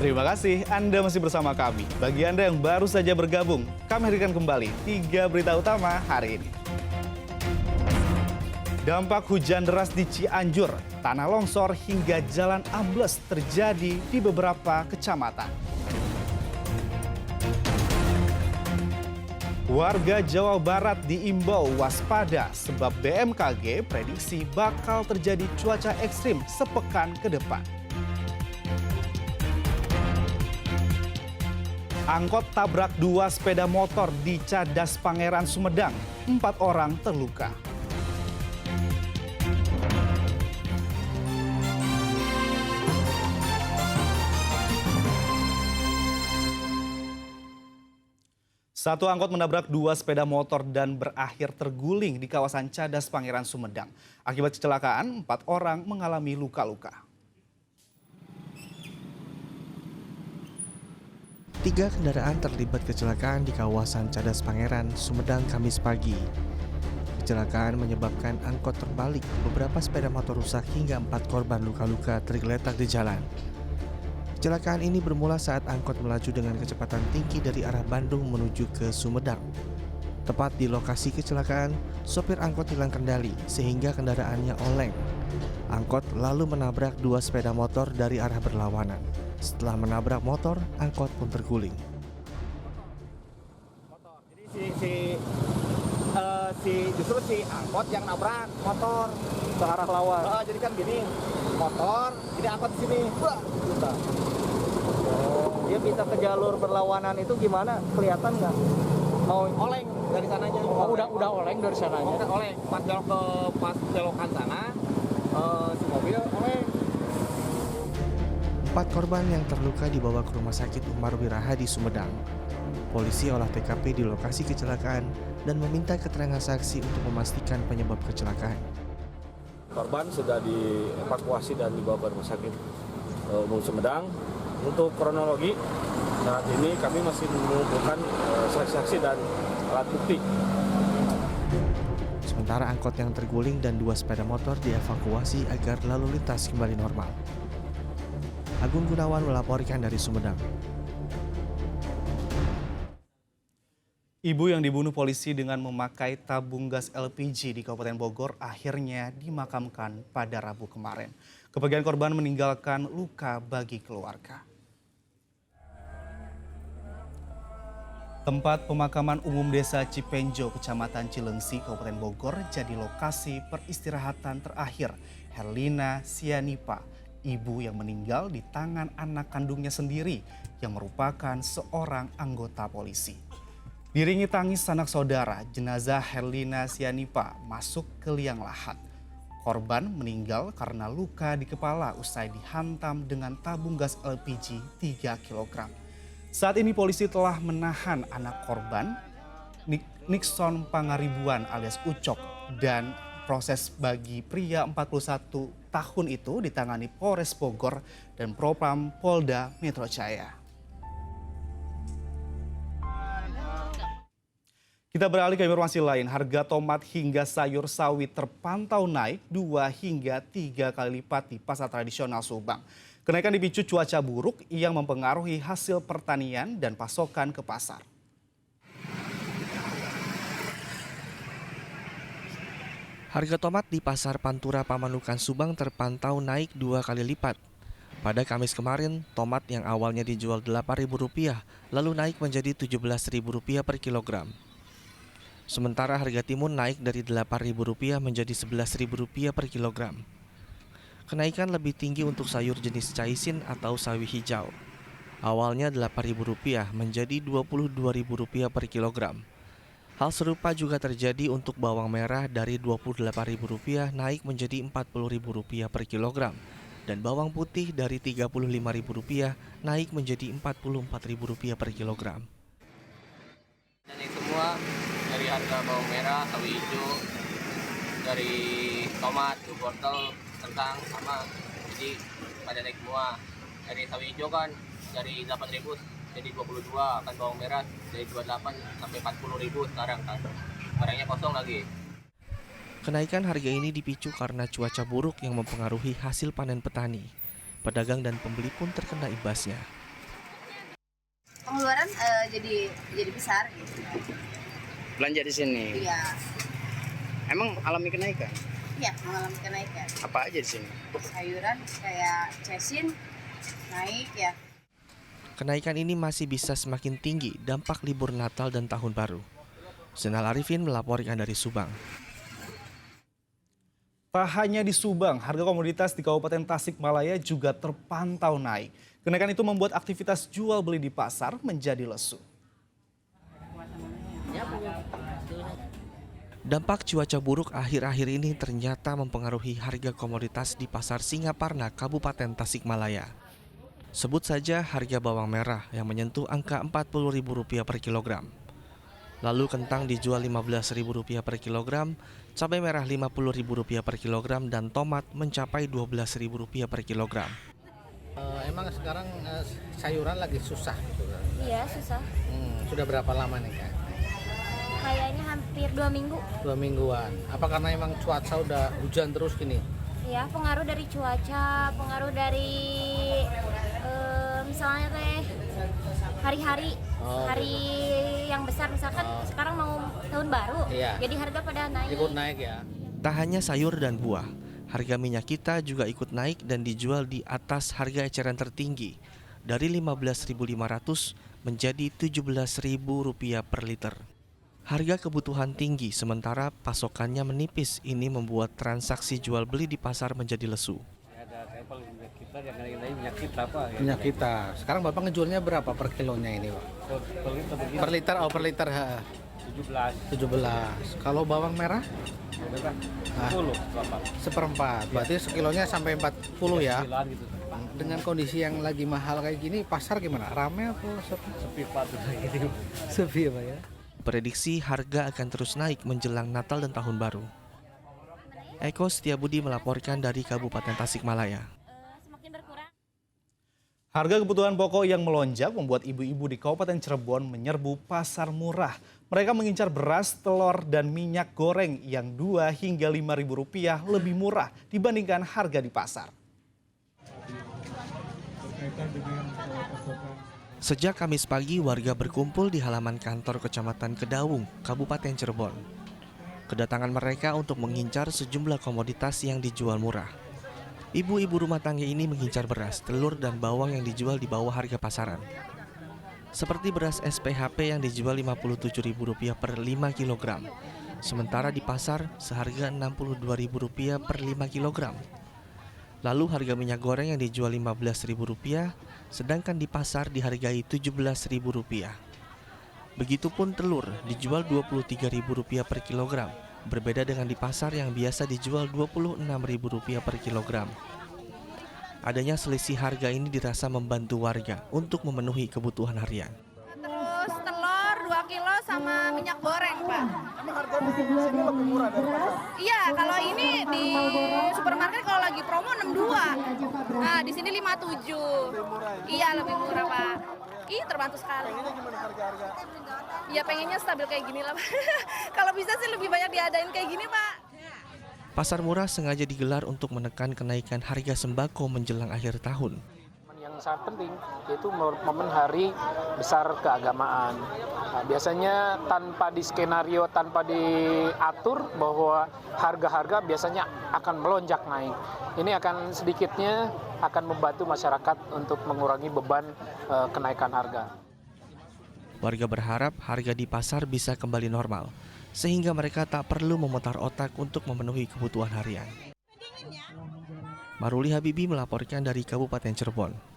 Terima kasih Anda masih bersama kami. Bagi Anda yang baru saja bergabung, kami hadirkan kembali 3 berita utama hari ini. Dampak hujan deras di Cianjur, tanah longsor hingga jalan ambles terjadi di beberapa kecamatan. Warga Jawa Barat diimbau waspada sebab BMKG prediksi bakal terjadi cuaca ekstrim sepekan ke depan. Angkot tabrak 2 sepeda motor di Cadas Pangeran Sumedang, 4 orang terluka. Satu angkot menabrak 2 sepeda motor dan berakhir terguling di kawasan Cadas Pangeran Sumedang. Akibat kecelakaan, 4 orang mengalami luka-luka. 3 kendaraan terlibat kecelakaan di kawasan Cadas Pangeran, Sumedang, Kamis pagi. Kecelakaan menyebabkan angkot terbalik, beberapa sepeda motor rusak hingga 4 korban luka-luka tergeletak di jalan. Kecelakaan ini bermula saat angkot melaju dengan kecepatan tinggi dari arah Bandung menuju ke Sumedang. Tepat di lokasi kecelakaan, sopir angkot hilang kendali sehingga kendaraannya oleng. Angkot lalu menabrak 2 sepeda motor dari arah berlawanan. Setelah menabrak motor, angkot pun terguling. Jadi justru si angkot yang nabrak motor ke arah lawan. Jadi kan gini, motor, ini angkot di sini. Dia bisa ke jalur berlawanan itu gimana? Kelihatan nggak? Mau oleng dari sananya. Oh, udah oleng dari sananya. Udah oleng. Pas belokan sana, si mobil oleng. 4 korban yang terluka dibawa ke Rumah Sakit Umar Wiraha di Sumedang. Polisi olah TKP di lokasi kecelakaan dan meminta keterangan saksi untuk memastikan penyebab kecelakaan. Korban sudah dievakuasi dan dibawa ke Rumah Sakit Umum Sumedang. Untuk kronologi, saat ini kami masih mengumpulkan saksi-saksi dan alat bukti. Sementara angkot yang terguling dan 2 sepeda motor dievakuasi agar lalu lintas kembali normal. Agung Gunawan melaporkan dari Sumedang. Ibu yang dibunuh polisi dengan memakai tabung gas LPG di Kabupaten Bogor akhirnya dimakamkan pada Rabu kemarin. Kebagian korban meninggalkan luka bagi keluarga. Tempat pemakaman umum Desa Cipenjo, Kecamatan Cilengsi, Kabupaten Bogor jadi lokasi peristirahatan terakhir Herlina Sianipa, ibu yang meninggal di tangan anak kandungnya sendiri yang merupakan seorang anggota polisi. Diringi tangis sanak saudara, jenazah Herlina Sianipa masuk ke liang lahat. Korban meninggal karena luka di kepala usai dihantam dengan tabung gas LPG 3 kg. Saat ini polisi telah menahan anak korban, Nixon Pangaribuan alias Ucok, dan proses bagi pria 41 tahun itu ditangani Polres Bogor dan Propam Polda Metro Jaya. Kita beralih ke informasi lain, harga tomat hingga sayur sawit terpantau naik 2 hingga 3 kali lipat di pasar tradisional Subang. Kenaikan dipicu cuaca buruk yang mempengaruhi hasil pertanian dan pasokan ke pasar. Harga tomat di Pasar Pantura Pamanukan Subang terpantau naik 2 kali lipat. Pada Kamis kemarin, tomat yang awalnya dijual Rp8.000 lalu naik menjadi Rp17.000 per kilogram. Sementara harga timun naik dari Rp8.000 menjadi Rp11.000 per kilogram. Kenaikan lebih tinggi untuk sayur jenis caisin atau sawi hijau. Awalnya Rp8.000 menjadi Rp22.000 per kilogram. Hal serupa juga terjadi untuk bawang merah dari Rp28.000 naik menjadi Rp40.000 per kilogram. Dan bawang putih dari Rp35.000 naik menjadi Rp44.000 per kilogram. Dan itu semua dari harga bawang merah, sawi hijau, dari tomat, wortel, kentang sama, jadi pada naik semua. Dari sawi hijau kan dari 8.000 jadi 22, kan bawang merah dari 28 sampai 40.000 sekarang kan. Barangnya kosong lagi. Kenaikan harga ini dipicu karena cuaca buruk yang mempengaruhi hasil panen petani. Pedagang dan pembeli pun terkena imbasnya. pengeluaran jadi besar gitu. Belanja di sini. Iya. Emang alami kenaikan? Iya, mengalami kenaikan. Apa aja di sini? Sayuran kayak cesin naik ya. Kenaikan ini masih bisa semakin tinggi dampak libur Natal dan Tahun Baru. Zainal Arifin melaporkan dari Subang. Tak hanya di Subang, harga komoditas di Kabupaten Tasikmalaya juga terpantau naik. Kenaikan itu membuat aktivitas jual beli di pasar menjadi lesu. Dampak cuaca buruk akhir-akhir ini ternyata mempengaruhi harga komoditas di Pasar Singaparna, Kabupaten Tasikmalaya. Sebut saja harga bawang merah yang menyentuh angka Rp40.000 per kilogram. Lalu kentang dijual Rp15.000 per kilogram, cabai merah Rp50.000 per kilogram, dan tomat mencapai Rp12.000 per kilogram. Emang sekarang sayuran lagi susah gitu kan? Iya, susah. Sudah berapa lama nih Kak? Kayaknya hampir 2 minggu. 2 mingguan. Apa karena emang cuaca udah hujan terus gini? Ya, pengaruh dari cuaca, pengaruh dari misalnya hari-hari, hari yang besar misalkan sekarang mau tahun baru, iya. Jadi harga pada naik. Ikut naik ya? Tak hanya sayur dan buah, harga minyak kita juga ikut naik dan dijual di atas harga eceran tertinggi dari Rp15.500 menjadi Rp17.000 per liter. Harga kebutuhan tinggi sementara pasokannya menipis, ini membuat transaksi jual beli di pasar menjadi lesu. Minyak kita. Sekarang Bapak ngejualnya berapa per kilonya ini Pak? Per liter, per liter 17. Kalau bawang merah? 10. Seperempat. Berarti sekilonya sampai 40 ya? Dengan kondisi yang lagi mahal kayak gini, pasar gimana? Rame atau sepi? Sepi Pak. Sepi Pak ya? Prediksi harga akan terus naik menjelang Natal dan Tahun Baru. Eko Setiabudi melaporkan dari Kabupaten Tasikmalaya. Harga kebutuhan pokok yang melonjak membuat ibu-ibu di Kabupaten Cirebon menyerbu pasar murah. Mereka mengincar beras, telur, dan minyak goreng yang Rp2 hingga Rp5.000 lebih murah dibandingkan harga di pasar. Sejak Kamis pagi, warga berkumpul di halaman kantor Kecamatan Kedaung, Kabupaten Cirebon. Kedatangan mereka untuk mengincar sejumlah komoditas yang dijual murah. Ibu-ibu rumah tangga ini mengincar beras, telur, dan bawang yang dijual di bawah harga pasaran. Seperti beras SPHP yang dijual Rp57.000 per 5 kg, sementara di pasar seharga Rp62.000 per 5 kg. Lalu harga minyak goreng yang dijual Rp15.000, sedangkan di pasar dihargai Rp17.000. Begitupun telur dijual Rp23.000 per kilogram, berbeda dengan di pasar yang biasa dijual Rp26.000 per kilogram. Adanya selisih harga ini dirasa membantu warga untuk memenuhi kebutuhan harian. Terus telur 2 kilo sama minyak goreng Pak. Emang harga di sini lebih murah dari pasar? Iya, kalau ini di supermarket kalau lagi promo 62. Nah, di sini 57. Iya, lebih murah, Pak. Ih, terbantu sekali. Pengennya gimana harga-harga? Ya pengennya stabil kayak gini lah, Pak. Kalau bisa sih lebih banyak diadain kayak gini, Pak. Pasar murah sengaja digelar untuk menekan kenaikan harga sembako menjelang akhir tahun. Yang sangat penting yaitu momen hari besar keagamaan. Nah, biasanya tanpa di skenario, tanpa diatur bahwa harga-harga biasanya akan melonjak naik. Ini akan sedikitnya akan membantu masyarakat untuk mengurangi beban kenaikan harga. Warga berharap harga di pasar bisa kembali normal, sehingga mereka tak perlu memutar otak untuk memenuhi kebutuhan harian. Maruli Habibi melaporkan dari Kabupaten Cirebon.